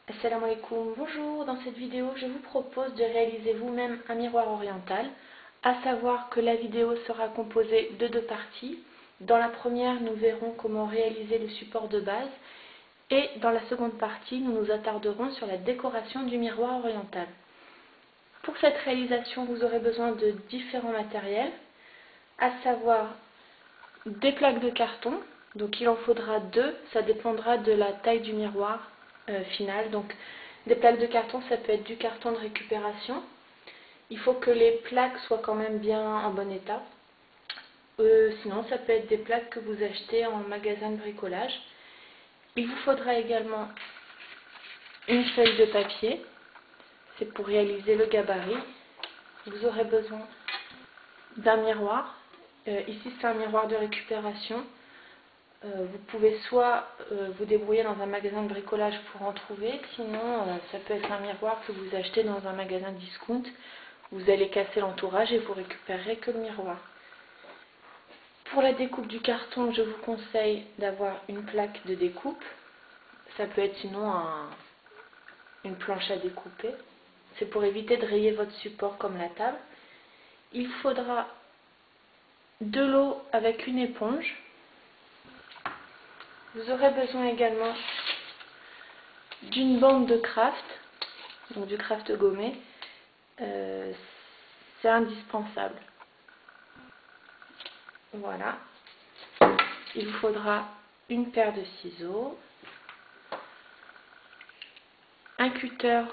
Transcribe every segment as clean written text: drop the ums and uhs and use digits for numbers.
Assalamu alaikum, bonjour, dans cette vidéo je vous propose de réaliser vous-même un miroir oriental, à savoir que la vidéo sera composée de deux parties. Dans la première nous verrons comment réaliser le support de base et dans la seconde partie nous nous attarderons sur la décoration du miroir oriental. Pour cette réalisation vous aurez besoin de différents matériels, à savoir des plaques de carton, donc il en faudra deux, ça dépendra de la taille du miroir final. Donc des plaques de carton, ça peut être du carton de récupération. Il faut que les plaques soient quand même bien en bon état. Sinon ça peut être des plaques que vous achetez en magasin de bricolage. Il vous faudra également une feuille de papier, c'est pour réaliser le gabarit. Vous aurez besoin d'un miroir. Ici c'est un miroir de récupération. Vous pouvez soit vous débrouiller dans un magasin de bricolage pour en trouver, sinon ça peut être un miroir que vous achetez dans un magasin discount. Vous allez casser l'entourage et vous récupérerez que le miroir. Pour la découpe du carton, je vous conseille d'avoir une plaque de découpe. Ça peut être sinon une planche à découper. C'est pour éviter de rayer votre support comme la table. Il faudra de l'eau avec une éponge. Vous aurez besoin également d'une bande de craft, donc du craft gommé. C'est indispensable. Voilà. Il vous faudra une paire de ciseaux, un cutter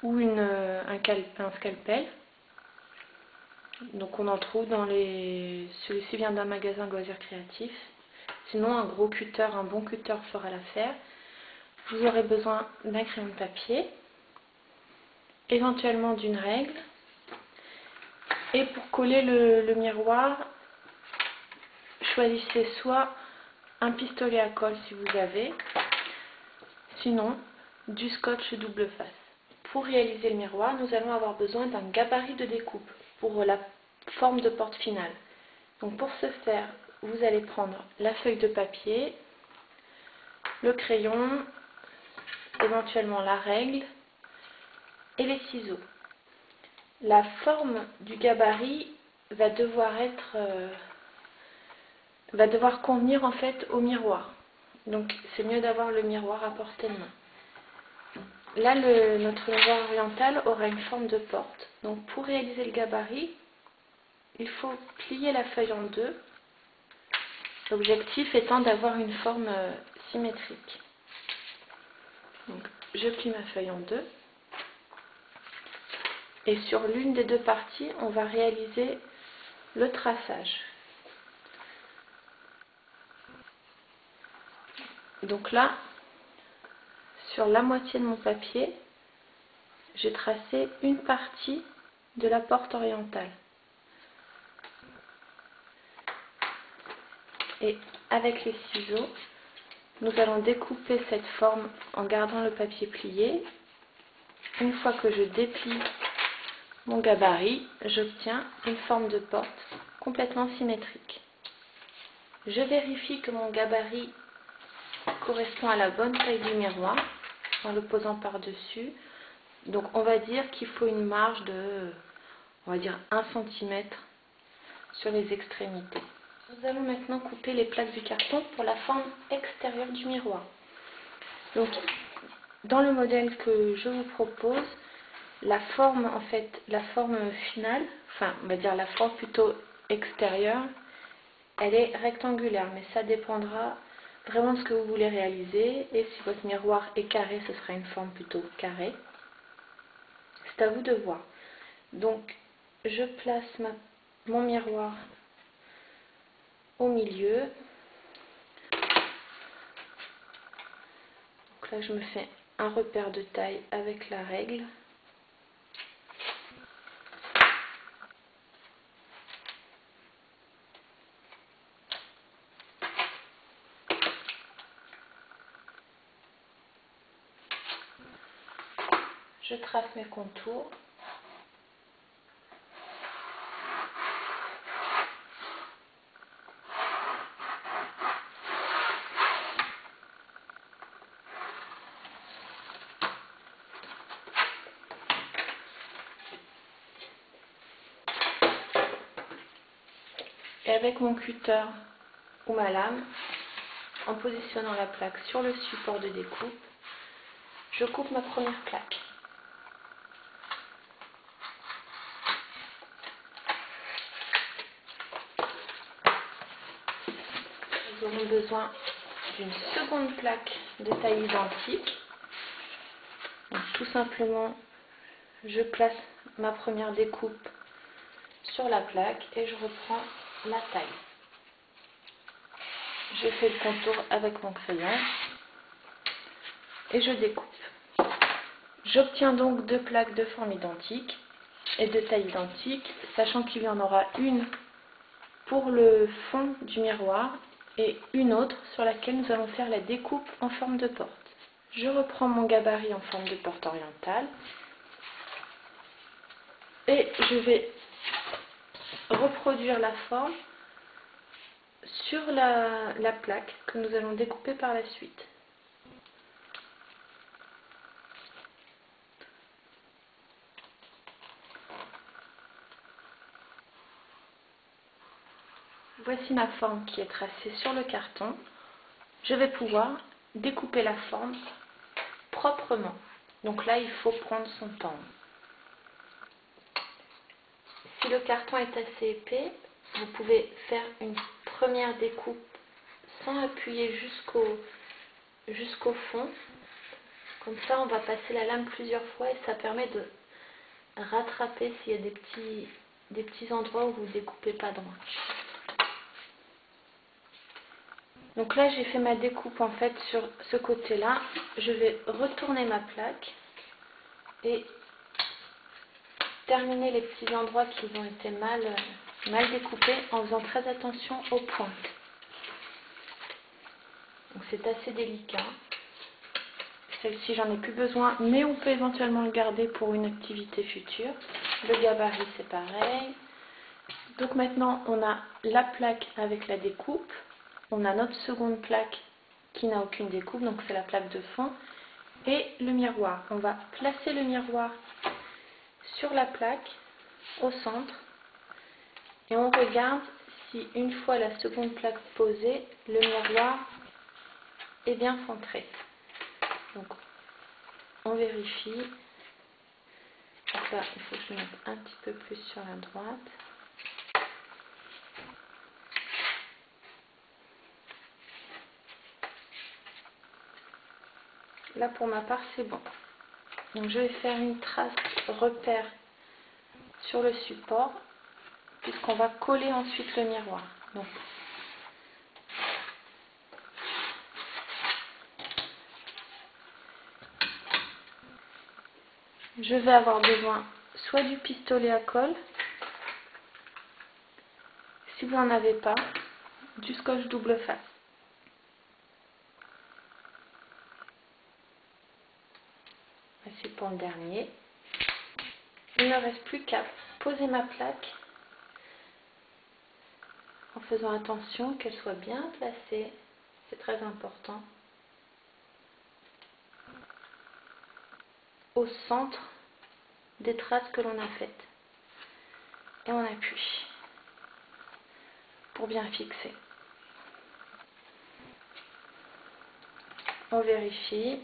ou un scalpel. Donc on en trouve dans les... Celui-ci vient d'un magasin de loisirs créatifs. Sinon un gros cutter, un bon cutter fera l'affaire. Vous aurez besoin d'un crayon de papier, éventuellement d'une règle. Et pour coller le miroir, choisissez soit un pistolet à colle si vous avez, sinon du scotch double face. Pour réaliser le miroir, nous allons avoir besoin d'un gabarit de découpe pour la forme de porte finale. Donc pour ce faire, vous allez prendre la feuille de papier, le crayon, éventuellement la règle et les ciseaux. La forme du gabarit va devoir convenir en fait au miroir. Donc c'est mieux d'avoir le miroir à portée de main. Là, notre miroir oriental aura une forme de porte. Donc pour réaliser le gabarit, il faut plier la feuille en deux. L'objectif étant d'avoir une forme symétrique. Donc je plie ma feuille en deux. Et sur l'une des deux parties, on va réaliser le traçage. Donc là, sur la moitié de mon papier, j'ai tracé une partie de la porte orientale. Et avec les ciseaux, nous allons découper cette forme en gardant le papier plié. Une fois que je déplie mon gabarit, j'obtiens une forme de porte complètement symétrique. Je vérifie que mon gabarit correspond à la bonne taille du miroir en le posant par-dessus. Donc on va dire qu'il faut une marge de, on va dire 1 cm sur les extrémités. Nous allons maintenant couper les plaques du carton pour la forme extérieure du miroir. Donc dans le modèle que je vous propose, la forme finale, enfin on va dire la forme plutôt extérieure, elle est rectangulaire, mais ça dépendra vraiment de ce que vous voulez réaliser. Et si votre miroir est carré, ce sera une forme plutôt carrée. C'est à vous de voir. Donc je place mon miroir au milieu. Donc là je me fais un repère de taille avec la règle. Je trace mes contours. Et avec mon cutter ou ma lame, en positionnant la plaque sur le support de découpe, je coupe ma première plaque. Nous aurons besoin d'une seconde plaque de taille identique. Donc, tout simplement, je place ma première découpe sur la plaque et je reprends la taille. Je fais le contour avec mon crayon et je découpe. J'obtiens donc deux plaques de forme identique et de taille identique, sachant qu'il y en aura une pour le fond du miroir et une autre sur laquelle nous allons faire la découpe en forme de porte. Je reprends mon gabarit en forme de porte orientale et je vais reproduire la forme sur la plaque que nous allons découper par la suite. Voici ma forme qui est tracée sur le carton. Je vais pouvoir découper la forme proprement. Donc là, il faut prendre son temps. Si le carton est assez épais, vous pouvez faire une première découpe sans appuyer jusqu'au fond. Comme ça, on va passer la lame plusieurs fois et ça permet de rattraper s'il y a des petits endroits où vous ne découpez pas droit. Donc là, j'ai fait ma découpe en fait sur ce côté-là. Je vais retourner ma plaque et terminer les petits endroits qui ont été mal découpés en faisant très attention aux pointes. Donc c'est assez délicat. Celle-ci, j'en ai plus besoin, mais on peut éventuellement le garder pour une activité future. Le gabarit, c'est pareil. Donc maintenant, on a la plaque avec la découpe. On a notre seconde plaque qui n'a aucune découpe, donc c'est la plaque de fond. Et le miroir. On va placer le miroir sur la plaque, au centre. Et on regarde si, une fois la seconde plaque posée, le miroir est bien centré. Donc, on vérifie. Donc là, il faut que je mette un petit peu plus sur la droite. Là, pour ma part, c'est bon. Donc, je vais faire une trace repère sur le support, puisqu'on va coller ensuite le miroir. Donc, je vais avoir besoin soit du pistolet à colle, si vous n'en avez pas, du scotch double face. Voici pour le dernier. Il ne me reste plus qu'à poser ma plaque en faisant attention qu'elle soit bien placée, c'est très important, au centre des traces que l'on a faites. Et on appuie pour bien fixer. On vérifie.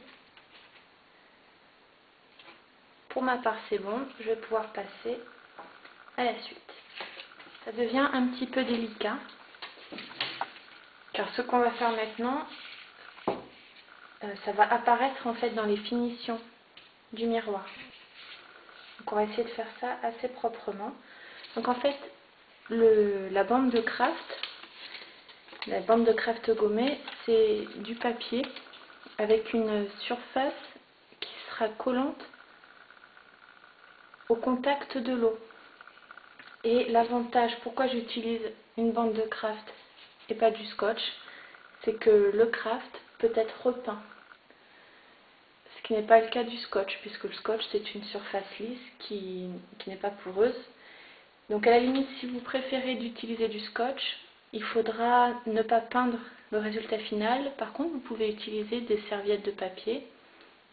Pour ma part, c'est bon. Je vais pouvoir passer à la suite. Ça devient un petit peu délicat, car ce qu'on va faire maintenant, ça va apparaître en fait dans les finitions du miroir. Donc on va essayer de faire ça assez proprement. Donc en fait, la bande de craft gommée, c'est du papier avec une surface qui sera collante au contact de l'eau. Et l'avantage, pourquoi j'utilise une bande de craft et pas du scotch, c'est que le craft peut être repeint. Ce qui n'est pas le cas du scotch, puisque le scotch c'est une surface lisse qui n'est pas poreuse. Donc à la limite, si vous préférez d'utiliser du scotch, il faudra ne pas peindre le résultat final. Par contre, vous pouvez utiliser des serviettes de papier,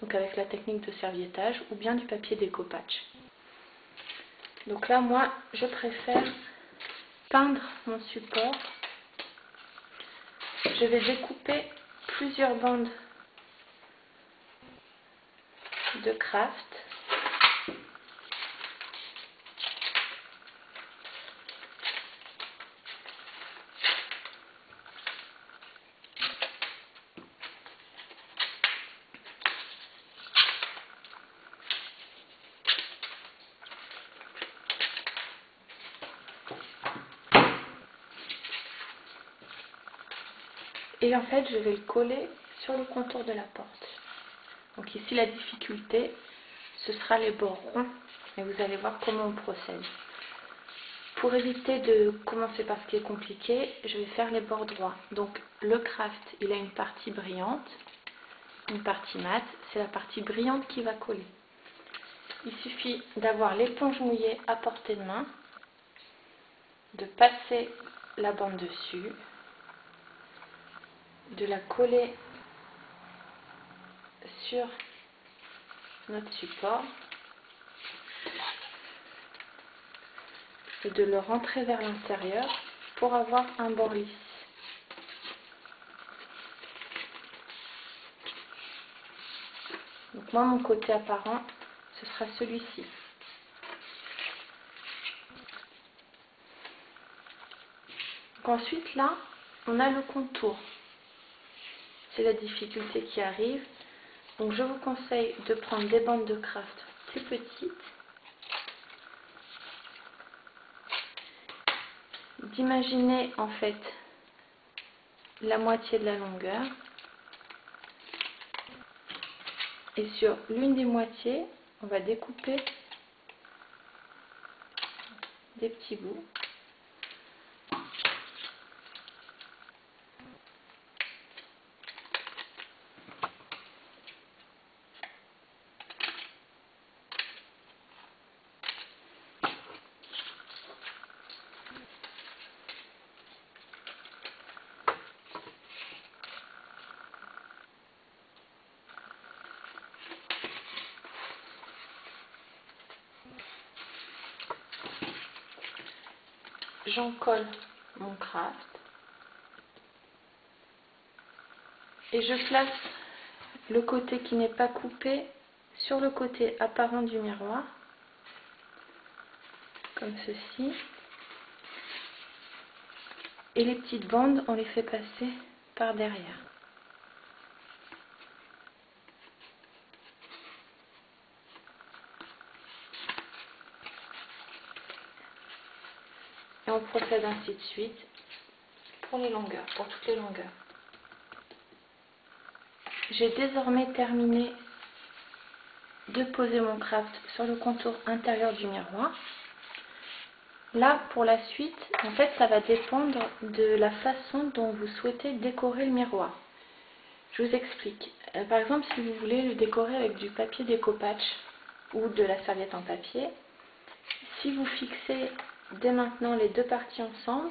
donc avec la technique de serviettage, ou bien du papier déco-patch. Donc là, moi, je préfère peindre mon support, je vais découper plusieurs bandes de craft. Et en fait, je vais le coller sur le contour de la porte. Donc ici, la difficulté, ce sera les bords ronds. Et vous allez voir comment on procède. Pour éviter de commencer par ce qui est compliqué, je vais faire les bords droits. Donc le craft, il a une partie brillante, une partie mate. C'est la partie brillante qui va coller. Il suffit d'avoir l'éponge mouillée à portée de main, de passer la bande dessus, de la coller sur notre support et de le rentrer vers l'intérieur pour avoir un bord lisse. Donc moi, mon côté apparent, ce sera celui-ci. Ensuite, là, on a le contour. C'est la difficulté qui arrive. Donc je vous conseille de prendre des bandes de craft plus petites, d'imaginer en fait la moitié de la longueur, et sur l'une des moitiés, on va découper des petits bouts. J'en colle mon craft et je place le côté qui n'est pas coupé sur le côté apparent du miroir, comme ceci, et les petites bandes, on les fait passer par derrière. Et on procède ainsi de suite pour les longueurs, pour toutes les longueurs. J'ai désormais terminé de poser mon craft sur le contour intérieur du miroir. Là, pour la suite, en fait, ça va dépendre de la façon dont vous souhaitez décorer le miroir. Je vous explique. Par exemple, si vous voulez le décorer avec du papier découpage ou de la serviette en papier, si vous fixez dès maintenant les deux parties ensemble,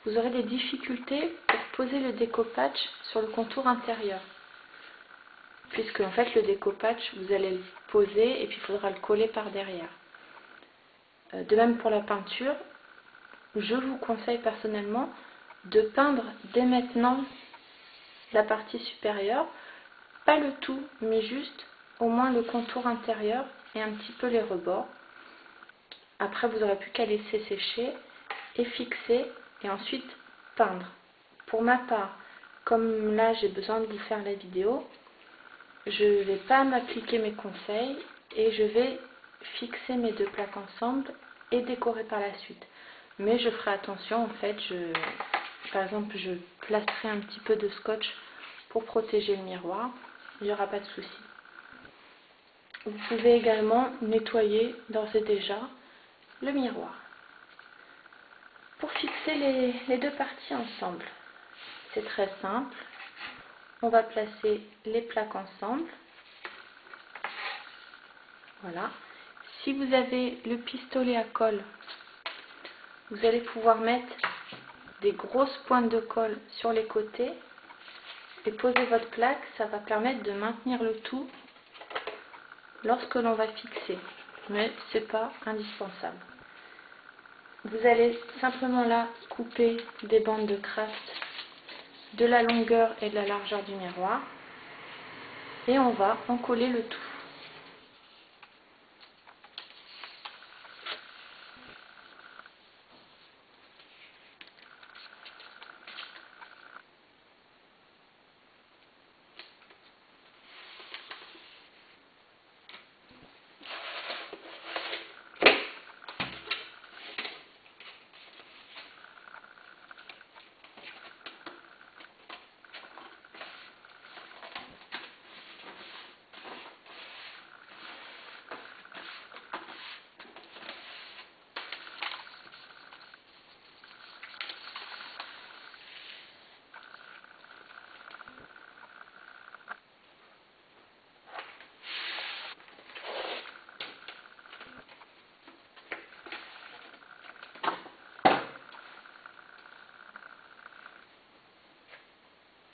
vous aurez des difficultés pour poser le découpage sur le contour intérieur. Puisque en fait le découpage, vous allez le poser et puis il faudra le coller par derrière. De même pour la peinture, je vous conseille personnellement de peindre dès maintenant la partie supérieure, pas le tout, mais juste au moins le contour intérieur et un petit peu les rebords. Après, vous n'aurez plus qu'à laisser sécher et fixer et ensuite peindre. Pour ma part, comme là j'ai besoin de vous faire la vidéo, je ne vais pas m'appliquer mes conseils et je vais fixer mes deux plaques ensemble et décorer par la suite. Mais je ferai attention, en fait, par exemple, je placerai un petit peu de scotch pour protéger le miroir, il n'y aura pas de souci. Vous pouvez également nettoyer d'ores et déjà le miroir. Pour fixer les deux parties ensemble, c'est très simple. On va placer les plaques ensemble. Voilà. Si vous avez le pistolet à colle, vous allez pouvoir mettre des grosses pointes de colle sur les côtés et poser votre plaque. Ça va permettre de maintenir le tout lorsque l'on va fixer. Mais ce n'est pas indispensable. Vous allez simplement là couper des bandes de craft de la longueur et de la largeur du miroir et on va en coller le tout.